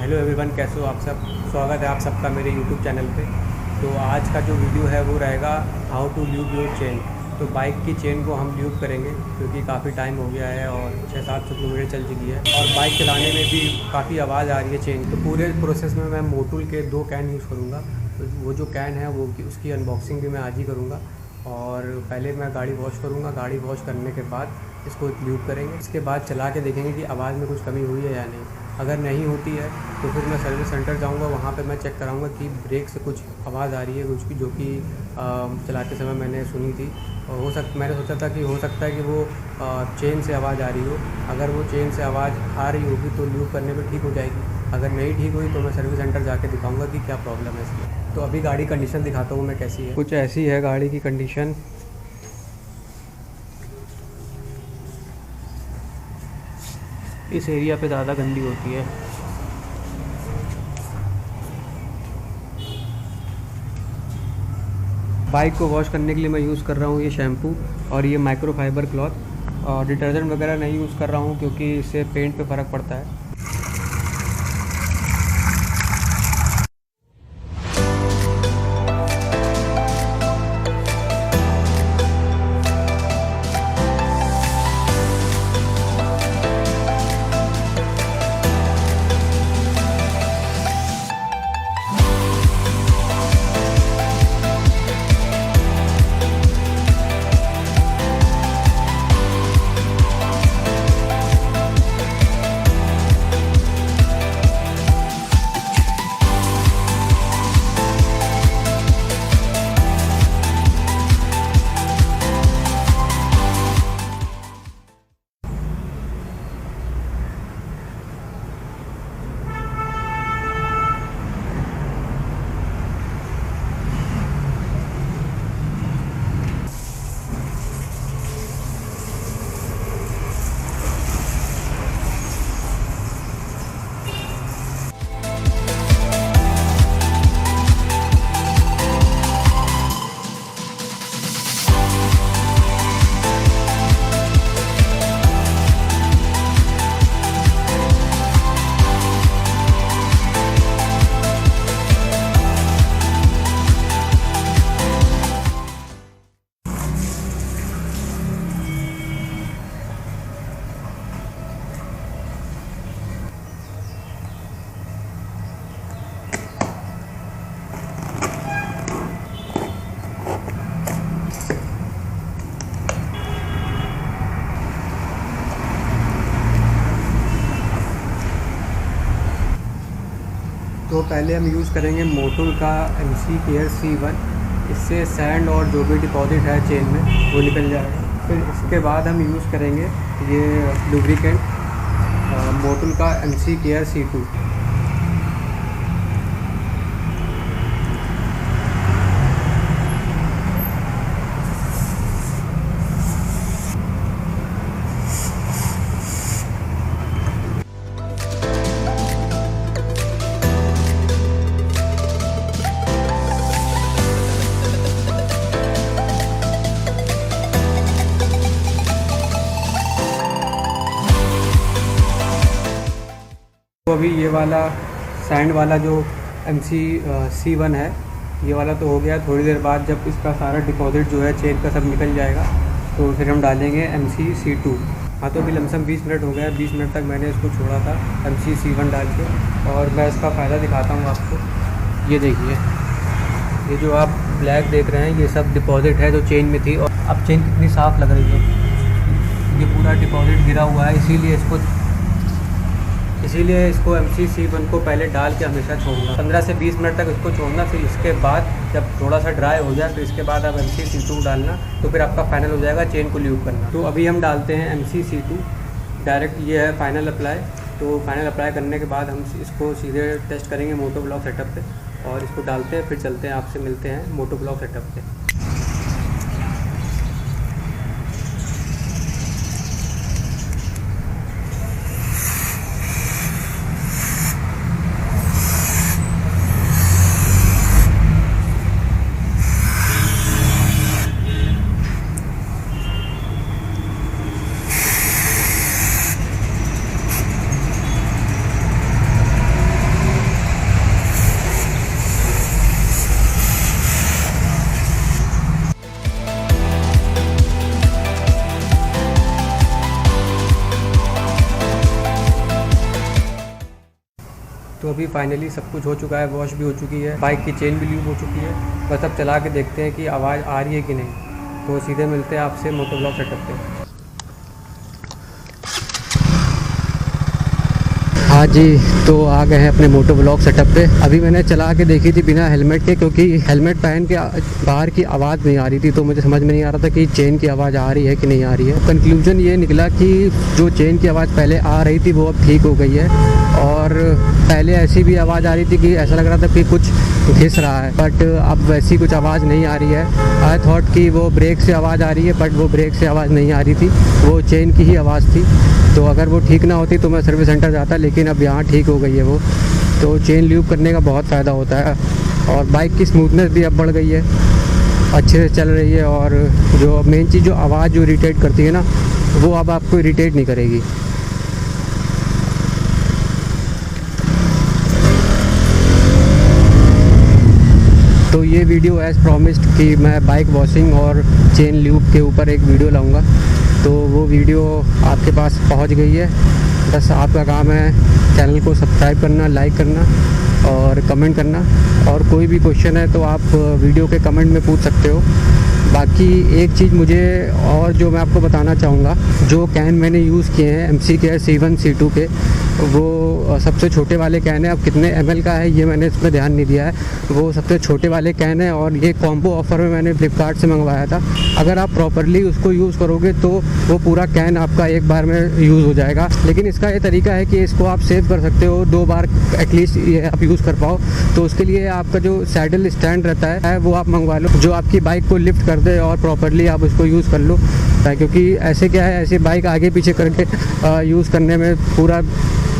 Hello everyone, कैसे हो आप सब। स्वागत है आप सबका मेरे यूट्यूब चैनल पे। तो आज का जो वीडियो है वो रहेगा how to lube your chain. तो बाइक की चेन को हम ल्यूब करेंगे क्योंकि काफ़ी टाइम हो गया है और 600-700 किलोमीटर चल चुकी है और बाइक चलाने में भी काफ़ी आवाज़ आ रही है चेन। तो पूरे प्रोसेस में मैं मोटूल के 2 कैन यूज़ करूँगा। तो वो जो कैन है वो उसकी अनबॉक्सिंग भी मैं आज ही करूँगा। और पहले मैं गाड़ी वॉश करूँगा। गाड़ी वॉश करने के बाद इसको ल्यूब करेंगे। इसके बाद चला के देखेंगे कि आवाज़ में कुछ कमी हुई है या नहीं। अगर नहीं होती है तो फिर मैं सर्विस सेंटर जाऊंगा, वहाँ पे मैं चेक कराऊंगा कि ब्रेक से कुछ आवाज़ आ रही है कुछ की, जो कि चलाते समय मैंने सुनी थी। और मैंने सोचा था कि हो सकता है कि वो चेन से आवाज़ आ रही हो। अगर वो चेन से आवाज़ आ रही होगी तो ल्यूब करने में ठीक हो जाएगी। अगर नहीं ठीक हुई तो मैं सर्विस सेंटर जाके दिखाऊंगा कि क्या प्रॉब्लम है इसमें। तो अभी गाड़ी कंडीशन दिखाता हूँ मैं कैसी है। कुछ ऐसी है गाड़ी की कंडीशन। इस एरिया पे ज़्यादा गंदी होती है। बाइक को वॉश करने के लिए मैं यूज़ कर रहा हूँ ये शैम्पू और ये माइक्रोफाइबर क्लॉथ। और डिटर्जेंट वगैरह नहीं यूज़ कर रहा हूँ क्योंकि इससे पेंट पे फ़र्क पड़ता है। तो पहले हम यूज़ करेंगे मोटूल का MC केयर C1। इससे सैंड और जो भी डिपॉजिट है चेन में वो निकल जाएगा। फिर इसके बाद हम यूज़ करेंगे ये लुब्रिकेंट मोटूल का MC केयर C2। तो अभी ये वाला सैंड वाला जो MC C1 है, ये वाला तो हो गया। थोड़ी देर बाद जब इसका सारा डिपॉजिट जो है चेन का सब निकल जाएगा तो फिर हम डालेंगे MC C2। हाँ, तो अभी लमसम 20 मिनट हो गया। 20 मिनट तक मैंने इसको छोड़ा था MC C1 डाल के। और मैं इसका फ़ायदा दिखाता हूँ आपको। ये देखिए, ये जो आप ब्लैक देख रहे हैं ये सब डिपॉजिट है जो चेन में थी। और अब चेन कितनी साफ़ लग रही है। ये पूरा डिपॉजिट गिरा हुआ है, इसीलिए इसको MC C1 को पहले डाल के हमेशा छोड़ना। 15 से 20 मिनट तक इसको छोड़ना। फिर इसके बाद जब थोड़ा सा ड्राई हो जाए फिर इसके बाद आप MC C2 डालना। तो फिर आपका फाइनल हो जाएगा चेन को ल्यूब करना। तो अभी हम डालते हैं MC C2 डायरेक्ट। ये है फाइनल अप्लाई। तो फाइनल अप्लाई करने के बाद हम इसको सीधे टेस्ट करेंगे मोटो ब्लॉक सेटअप पे। और इसको डालते हैं, फिर चलते हैं, आपसे मिलते हैं मोटो ब्लॉक सेटअप पे। तो अभी फाइनली सब कुछ हो चुका है, वॉश भी हो चुकी है, बाइक की चेन भी ल्यूब हो चुकी है। बस अब चला के देखते हैं कि आवाज़ आ रही है कि नहीं। तो सीधे मिलते हैं आपसे मोटो ब्लॉग सेटअप पे। हाँ जी, तो आ गए हैं अपने मोटो ब्लॉग सेटअप पे। अभी मैंने चला के देखी थी बिना हेलमेट के, क्योंकि हेलमेट पहन के बाहर की आवाज़ नहीं आ रही थी, तो मुझे समझ में नहीं आ रहा था कि चेन की आवाज़ आ रही है कि नहीं आ रही है। कंक्लूजन ये निकला कि जो चेन की आवाज़ पहले आ रही थी वो अब ठीक हो गई है, और पहले ऐसी भी आवाज़ आ रही थी कि ऐसा लग रहा था कि कुछ घिस रहा है, बट अब वैसी कुछ आवाज़ नहीं आ रही है। आई थॉट कि वो ब्रेक से आवाज़ आ रही है, बट वो ब्रेक से आवाज़ नहीं आ रही थी, वो चेन की ही आवाज़ थी। तो अगर वो ठीक ना होती तो मैं सर्विस सेंटर जाता, लेकिन अब यहाँ ठीक हो गई है वो। तो चेन ल्यूब करने का बहुत फ़ायदा होता है, और बाइक की स्मूथनेस भी अब बढ़ गई है, अच्छे से चल रही है। और जो मेन चीज़, जो आवाज़ जो इरिटेट करती है ना, वो अब आपको इरिटेट नहीं करेगी। तो ये वीडियो एज़ प्रॉमिस्ड कि मैं बाइक वॉशिंग और चेन ल्यूब के ऊपर एक वीडियो लाऊंगा, तो वो वीडियो आपके पास पहुंच गई है। बस आपका काम है चैनल को सब्सक्राइब करना, लाइक करना और कमेंट करना। और कोई भी क्वेश्चन है तो आप वीडियो के कमेंट में पूछ सकते हो। बाकी एक चीज़ मुझे और जो मैं आपको बताना चाहूँगा, जो कैन मैंने यूज़ किए हैं MC के C1 C2 के, वो सबसे छोटे वाले कैन है। अब कितने ml का है ये मैंने इसमें ध्यान नहीं दिया है, वो सबसे छोटे वाले कैन है, और ये कॉम्बो ऑफ़र में मैंने फ्लिपकार्ट से मंगवाया था। अगर आप प्रॉपरली उसको यूज़ करोगे तो वो पूरा कैन आपका एक बार में यूज़ हो जाएगा। लेकिन इसका ये तरीका है कि इसको आप सेव कर सकते हो, 2 बार एटलीस्ट ये आप यूज़ कर पाओ। तो उसके लिए आपका जो सैडल स्टैंड रहता है वो आप मंगवा लो, जो आपकी बाइक को लिफ्ट कर दे और प्रॉपरली आप उसको यूज़ कर लो। क्योंकि ऐसे क्या है, ऐसे बाइक आगे पीछे करके यूज़ करने में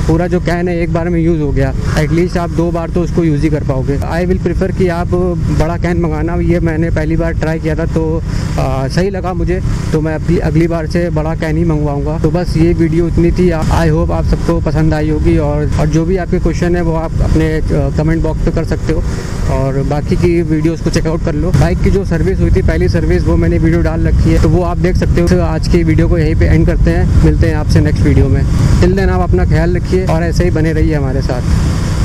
पूरा जो कैन है एक बार में यूज़ हो गया, एटलीस्ट आप 2 बार तो उसको यूज़ ही कर पाओगे। आई विल प्रेफर कि आप बड़ा कैन मंगाना। ये मैंने पहली बार ट्राई किया था तो सही लगा मुझे, तो मैं अगली बार से बड़ा कैन ही मंगवाऊंगा। तो बस ये वीडियो इतनी थी। आई होप आप सबको पसंद आई होगी, और जो भी आपके क्वेश्चन है वो आप अपने कमेंट बॉक्स पे कर सकते हो, और बाकी की वीडियोस को चेकआउट कर लो। बाइक की जो सर्विस हुई थी, पहली सर्विस, वो मैंने वीडियो डाल रखी है, तो वो आप देख सकते हो। तो आज की वीडियो को यहीं पे एंड करते हैं, मिलते हैं आपसे नेक्स्ट वीडियो में। टिल देन आप अपना ख्याल रखिए और ऐसे ही बने रहिए हमारे साथ।